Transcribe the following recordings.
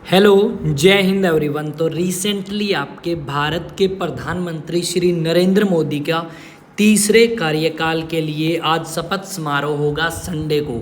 Hello, जय Hind everyone. तो recently आपके भारत के प्रधानमंत्री श्री नरेंद्र मोदी का तीसरे कार्यकाल के लिए आज शपथ समारोह होगा संडे को।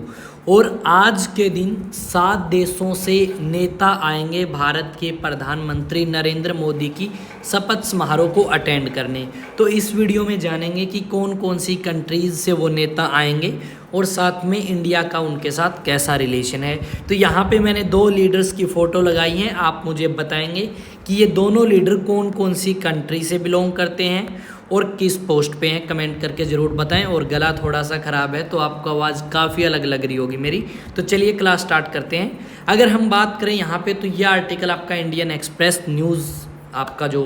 और आज के दिन 7 देशों से नेता आएंगे भारत के प्रधानमंत्री नरेंद्र मोदी की शपथ समारोह को अटेंड करने। तो इस वीडियो में जानेंगे कि कौन कौन सी कंट्रीज़ से वो नेता आएंगे और साथ में इंडिया का उनके साथ कैसा रिलेशन है। तो यहाँ पे मैंने 2 लीडर्स की फ़ोटो लगाई हैं। आप मुझे बताएंगे कि ये दोनों लीडर कौन कौन सी कंट्री से बिलोंग करते हैं और किस पोस्ट पे हैं। कमेंट करके ज़रूर बताएं। और गला थोड़ा सा ख़राब है तो आपको आवाज़ काफ़ी अलग लग रही होगी मेरी। तो चलिए क्लास स्टार्ट करते हैं। अगर हम बात करें यहाँ पे तो यह आर्टिकल आपका इंडियन एक्सप्रेस न्यूज़ आपका जो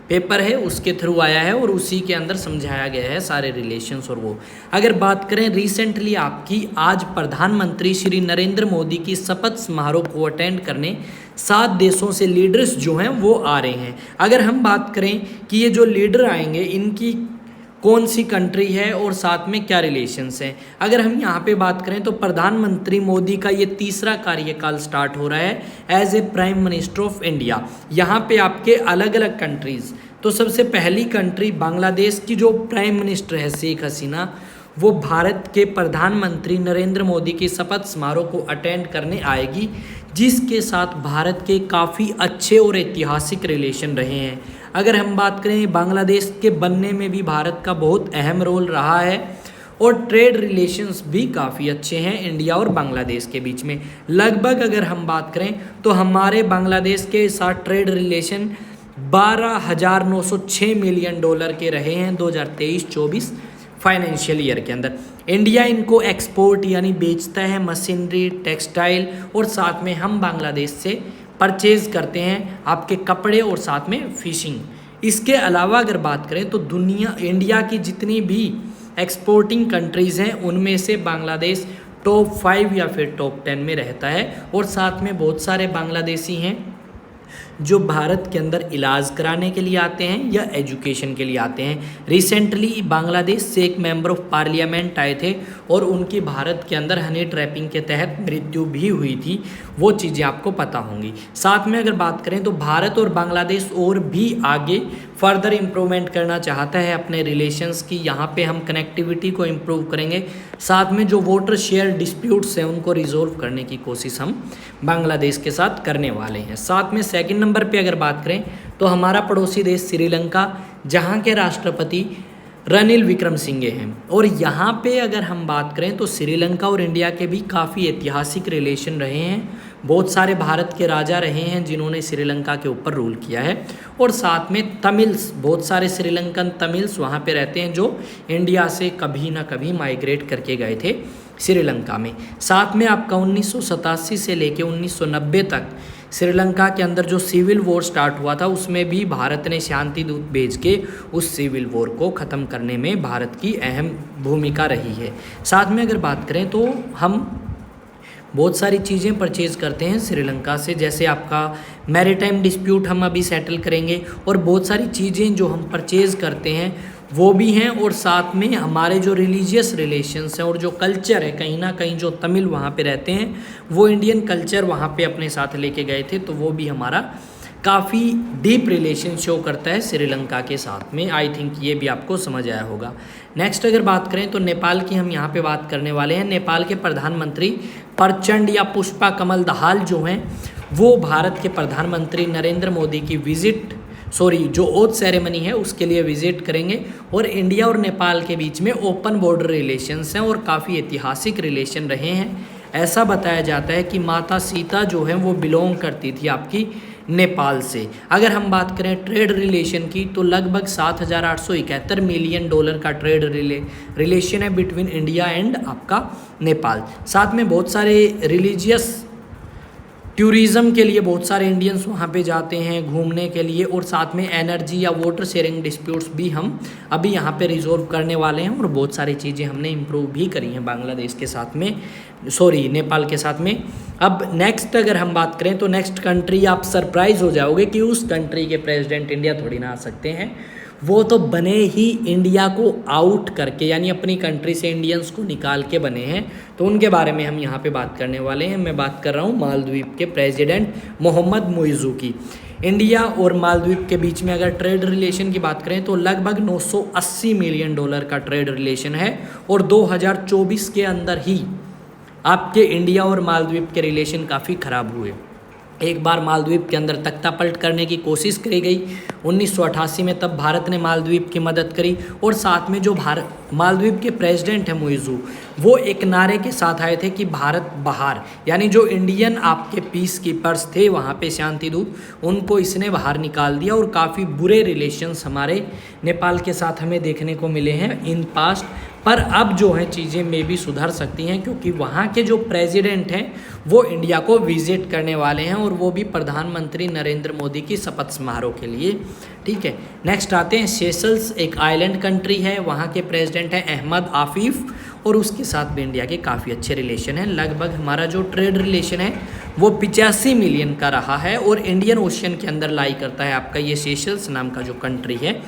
पेपर है उसके थ्रू आया है और उसी के अंदर समझाया गया है सारे रिलेशंस। और वो अगर बात करें रिसेंटली आपकी आज प्रधानमंत्री श्री नरेंद्र मोदी की शपथ समारोह को अटेंड करने 7 देशों से लीडर्स जो हैं वो आ रहे हैं। अगर हम बात करें कि ये जो लीडर आएंगे इनकी कौन सी कंट्री है और साथ में क्या रिलेशंस हैं। अगर हम यहाँ पे बात करें तो प्रधानमंत्री मोदी का ये तीसरा कार्यकाल स्टार्ट हो रहा है as a prime minister of India. यहाँ पे आपके अलग अलग कंट्रीज़। तो सबसे पहली कंट्री बांग्लादेश की जो प्राइम मिनिस्टर है शेख हसीना, वो भारत के प्रधानमंत्री नरेंद्र मोदी की शपथ समारोह को अटेंड करने आएगी, जिसके साथ भारत के काफ़ी अच्छे और ऐतिहासिक रिलेशन रहे हैं। अगर हम बात करें बांग्लादेश के बनने में भी भारत का बहुत अहम रोल रहा है और ट्रेड रिलेशंस भी काफ़ी अच्छे हैं इंडिया और बांग्लादेश के बीच में। लगभग अगर हम बात करें तो हमारे बांग्लादेश के साथ ट्रेड रिलेशन 12,906 मिलियन डॉलर के रहे हैं 2023-24 फाइनेंशियल ईयर के अंदर। इंडिया इनको एक्सपोर्ट यानी बेचता है मशीनरी, टेक्सटाइल, और साथ में हम बांग्लादेश से परचेज करते हैं आपके कपड़े और साथ में फिशिंग। इसके अलावा अगर बात करें तो इंडिया की जितनी भी एक्सपोर्टिंग कंट्रीज़ हैं उनमें से बांग्लादेश टॉप 5 या फिर टॉप 10 में रहता है। और साथ में बहुत सारे बांग्लादेशी हैं जो भारत के अंदर इलाज कराने के लिए आते हैं या एजुकेशन के लिए आते हैं। रिसेंटली बांग्लादेश से एक मेंबर ऑफ पार्लियामेंट आए थे और उनकी भारत के अंदर हनी ट्रैपिंग के तहत मृत्यु भी हुई थी। वो चीज़ें आपको पता होंगी। साथ में अगर बात करें तो भारत और बांग्लादेश और भी आगे फर्दर इम्प्रूवमेंट करना चाहता है अपने रिलेशंस की। यहाँ पे हम कनेक्टिविटी को इम्प्रूव करेंगे। साथ में जो वाटर शेयर डिस्प्यूट्स हैं उनको रिजोल्व करने की कोशिश हम बांग्लादेश के साथ करने वाले हैं। साथ में सेकंड नंबर पे अगर बात करें तो हमारा पड़ोसी देश श्रीलंका, जहाँ के राष्ट्रपति रनिल विक्रमसिंघे हैं। और यहाँ पे अगर हम बात करें तो श्रीलंका और इंडिया के भी काफ़ी ऐतिहासिक रिलेशन रहे हैं। बहुत सारे भारत के राजा रहे हैं जिन्होंने श्रीलंका के ऊपर रूल किया है। और साथ में तमिल्स, बहुत सारे श्रीलंकन तमिल्स वहाँ पे रहते हैं जो इंडिया से कभी ना कभी माइग्रेट करके गए थे श्रीलंका में। साथ में आपका 1987 से लेके 1990 तक श्रीलंका के अंदर जो सिविल वॉर स्टार्ट हुआ था उसमें भी भारत ने शांति दूत भेज के उस सिविल वॉर को ख़त्म करने में भारत की अहम भूमिका रही है। साथ में अगर बात करें तो हम बहुत सारी चीज़ें परचेज़ करते हैं श्रीलंका से, जैसे आपका मैरीटाइम डिस्प्यूट हम अभी सेटल करेंगे। और बहुत सारी चीज़ें जो हम परचेज़ करते हैं वो भी हैं। और साथ में हमारे जो रिलीजियस रिलेशंस हैं और जो कल्चर है, कहीं ना कहीं जो तमिल वहाँ पे रहते हैं वो इंडियन कल्चर वहाँ पे अपने साथ लेके गए थे, तो वो भी हमारा काफ़ी डीप रिलेशन शो करता है श्रीलंका के साथ में। आई थिंक ये भी आपको समझ आया होगा। नेक्स्ट अगर बात करें तो नेपाल की हम यहाँ पे बात करने वाले हैं। नेपाल के प्रधानमंत्री प्रचंड या पुष्पा कमल दहाल जो हैं वो भारत के प्रधानमंत्री नरेंद्र मोदी की जो ओथ सेरेमनी है उसके लिए विजिट करेंगे। और इंडिया और नेपाल के बीच में ओपन बॉर्डर रिलेशंस हैं और काफ़ी ऐतिहासिक रिलेशन रहे हैं। ऐसा बताया जाता है कि माता सीता जो है वो बिलोंग करती थी आपकी नेपाल से। अगर हम बात करें ट्रेड रिलेशन की तो लगभग 7,871 मिलियन डॉलर का ट्रेड रिलेशन है बिटवीन इंडिया एंड आपका नेपाल। साथ में बहुत सारे रिलीजियस टूरिज़्म के लिए बहुत सारे इंडियंस वहाँ पे जाते हैं घूमने के लिए। और साथ में एनर्जी या वाटर शेयरिंग डिस्प्यूट्स भी हम अभी यहाँ पे रिजॉल्व करने वाले हैं। और बहुत सारी चीज़ें हमने इम्प्रूव भी करी हैं बांग्लादेश के साथ में, नेपाल के साथ में। अब नेक्स्ट अगर हम बात करें तो नेक्स्ट कंट्री आप सरप्राइज़ हो जाओगे कि उस कंट्री के प्रेसिडेंट इंडिया थोड़ी ना आ सकते हैं। वो तो बने ही इंडिया को आउट करके, यानी अपनी कंट्री से इंडियंस को निकाल के बने हैं। तो उनके बारे में हम यहाँ पे बात करने वाले हैं। मैं बात कर रहा हूँ मालदीव के प्रेसिडेंट मोहम्मद मुइज़ू की। इंडिया और मालदीव के बीच में अगर ट्रेड रिलेशन की बात करें तो लगभग 980 मिलियन डॉलर का ट्रेड रिलेशन है, और 2024 के अंदर ही आपके इंडिया और मालदीव के रिलेशन काफ़ी ख़राब हुए। एक बार मालदीव के अंदर तख्ता पलट करने की कोशिश करी गई 1988 में, तब भारत ने मालदीव की मदद करी, और साथ में जो मालदीव के प्रेसिडेंट हैं मुइज़ू, वो एक नारे के साथ आए थे कि भारत बाहर, यानी जो इंडियन आपके पीस कीपर्स थे वहाँ पे शांति दूत, उनको इसने बाहर निकाल दिया। और काफ़ी बुरे रिलेशंस हमारे नेपाल के साथ हमें देखने को मिले हैं इन पास्ट। पर अब जो है चीज़ें में भी सुधर सकती हैं, क्योंकि वहाँ के जो प्रेसिडेंट हैं वो इंडिया को विजिट करने वाले हैं, और वो भी प्रधानमंत्री नरेंद्र मोदी की शपथ समारोह के लिए। ठीक है, नेक्स्ट आते हैं सेशल्स, एक आइलैंड कंट्री है, वहाँ के प्रेसिडेंट हैं अहमद आफिफ, और उसके साथ भी इंडिया के काफ़ी अच्छे रिलेशन हैं। लगभग हमारा जो ट्रेड रिलेशन है वो 85 मिलियन का रहा है, और इंडियन ओशियन के अंदर लाई करता है आपका ये सेशल्स नाम का जो कंट्री है।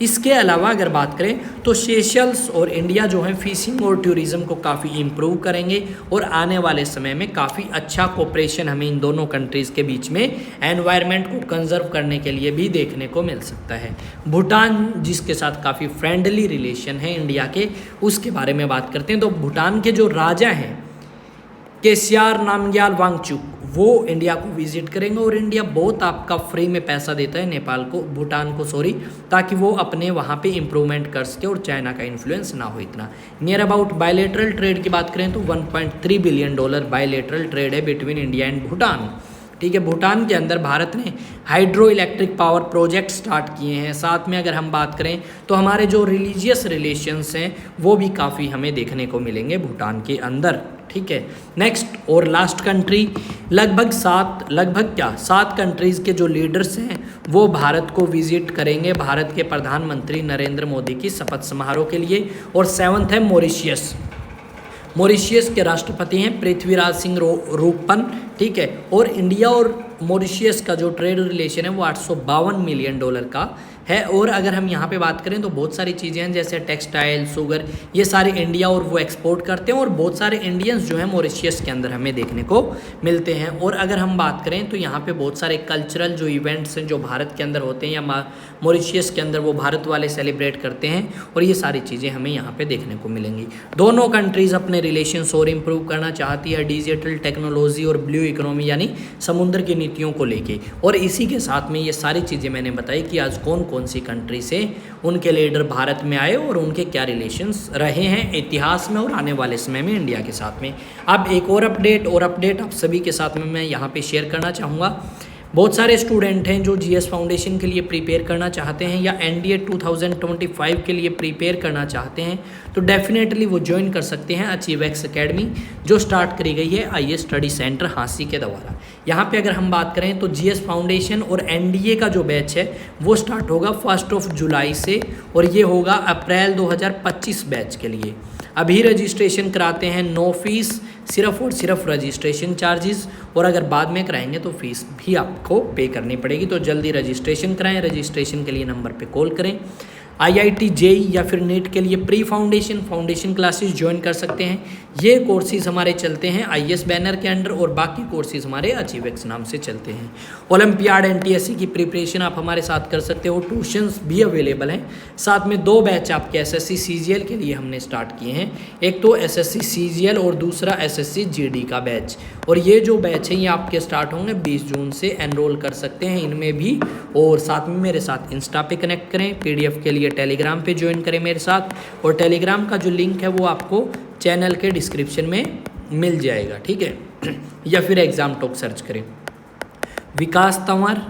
इसके अलावा अगर बात करें तो सेशल्स और इंडिया जो है फिशिंग और टूरिज़्म को काफ़ी इम्प्रूव करेंगे, और आने वाले समय में काफ़ी अच्छा कोऑपरेशन हमें इन दोनों कंट्रीज़ के बीच में एनवायरनमेंट को कंजर्व करने के लिए भी देखने को मिल सकता है। भूटान, जिसके साथ काफ़ी फ्रेंडली रिलेशन है इंडिया के, उसके बारे में बात करते हैं। तो भूटान के जो राजा हैं केसियार नामग्याल वांगचुक, वो इंडिया को विजिट करेंगे, और इंडिया बहुत आपका फ्री में पैसा देता है नेपाल को, भूटान को सॉरी, ताकि वो अपने वहाँ पे इम्प्रूवमेंट कर सके और चाइना का इन्फ्लुएंस ना हो इतना। नियर अबाउट बायलेटरल ट्रेड की बात करें तो 1.3 बिलियन डॉलर बायलेटरल ट्रेड है बिटवीन इंडिया एंड भूटान। ठीक है, भूटान के अंदर भारत ने hydro electric power project start किए हैं। साथ में अगर हम बात करें तो हमारे जो रिलीजियस रिलेशंस हैं वो भी काफ़ी हमें देखने को मिलेंगे भूटान के अंदर। ठीक है, नेक्स्ट और लास्ट कंट्री, लगभग सात कंट्रीज़ के जो लीडर्स हैं वो भारत को विजिट करेंगे भारत के प्रधानमंत्री नरेंद्र मोदी की शपथ समारोह के लिए। और 7th है मॉरिशियस। मॉरिशियस के राष्ट्रपति हैं पृथ्वीराज सिंह रूपन। ठीक है, और इंडिया और मॉरिशियस का जो ट्रेड रिलेशन है वो 852 मिलियन डॉलर का है। और अगर हम यहाँ पे बात करें तो बहुत सारी चीज़ें हैं, जैसे टेक्सटाइल, शुगर, ये सारे इंडिया और वो एक्सपोर्ट करते हैं, और बहुत सारे इंडियंस जो हैं मॉरिशियस के अंदर हमें देखने को मिलते हैं। और अगर हम बात करें तो यहाँ पे बहुत सारे कल्चरल जो इवेंट्स हैं जो भारत के अंदर होते हैं या मॉरिशियस के अंदर, वो भारत वाले सेलिब्रेट करते हैं, और ये सारी चीज़ें हमें यहाँ पे देखने को मिलेंगी। दोनों कंट्रीज़ अपने रिलेशंस और इम्प्रूव करना चाहती है डिजिटल टेक्नोलॉजी और ब्लू इकोनॉमी यानी समुद्र की नीतियों को लेके। और इसी के साथ में ये सारी चीज़ें मैंने बताई कि आज कौन कौन सी कंट्री से उनके लीडर भारत में आए और उनके क्या रिलेशंस रहे हैं इतिहास में और आने वाले समय में इंडिया के साथ में। अब एक और अपडेट आप सभी के साथ में मैं यहाँ पे शेयर करना चाहूँगा। बहुत सारे स्टूडेंट हैं जो जीएस फाउंडेशन के लिए प्रिपेयर करना चाहते हैं या एनडीए 2025 के लिए प्रिपेयर करना चाहते हैं, तो डेफिनेटली वो ज्वाइन कर सकते हैं अचीवेक्स एकेडमी, जो स्टार्ट करी गई है आईएएस स्टडी सेंटर हांसी के द्वारा। यहाँ पे अगर हम बात करें तो जीएस फाउंडेशन और एनडीए का जो बैच है वो स्टार्ट होगा 1 जुलाई से, और ये होगा अप्रैल 2025 बैच के लिए। अभी रजिस्ट्रेशन कराते हैं, नो फीस, सिर्फ और सिर्फ रजिस्ट्रेशन चार्जेस, और अगर बाद में कराएंगे तो फीस भी आपको पे करनी पड़ेगी। तो जल्दी रजिस्ट्रेशन कराएं। रजिस्ट्रेशन के लिए नंबर पे कॉल करें। आईआईटी जेई या फिर नीट के लिए प्री फाउंडेशन क्लासेस ज्वाइन कर सकते हैं। ये कोर्सेज हमारे चलते हैं आईएएस बैनर के अंडर, और बाकी कोर्सेज हमारे अचीवेक्स नाम से चलते हैं। ओलंपियाड एनटीएससी की प्रिपरेशन आप हमारे साथ कर सकते हो, ट्यूशंस भी अवेलेबल हैं। साथ में 2 बैच आपके एसएससी सीजीएल के लिए हमने स्टार्ट किए हैं, एक तो एसएससी सीजीएल और दूसरा एसएससी जीडी का बैच। और ये जो बैच है ये आपके स्टार्ट होंगे 20 जून से, एनरोल कर सकते हैं इनमें भी। और साथ में मेरे साथ इंस्टा पे कनेक्ट करें, पीडीएफ के लिए टेलीग्राम पे ज्वाइन करें मेरे साथ, और टेलीग्राम का जो लिंक है वो आपको चैनल के डिस्क्रिप्शन में मिल जाएगा। ठीक है, या फिर एग्जाम टॉक सर्च करें। विकास तंवर,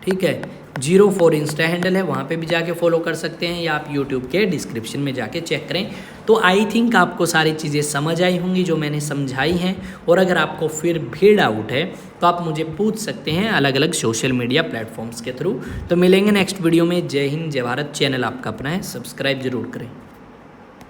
ठीक है, 04 इंस्टा हैंडल है, वहाँ पे भी जाके फॉलो कर सकते हैं, या आप यूट्यूब के डिस्क्रिप्शन में जाके चेक करें। तो आई थिंक आपको सारी चीज़ें समझ आई होंगी जो मैंने समझाई हैं, और अगर आपको फिर भी डाउट है तो आप मुझे पूछ सकते हैं अलग अलग सोशल मीडिया प्लेटफॉर्म्स के थ्रू। तो मिलेंगे नेक्स्ट वीडियो में। जय हिंद, जय भारत। चैनल आपका अपना है, सब्सक्राइब जरूर करें।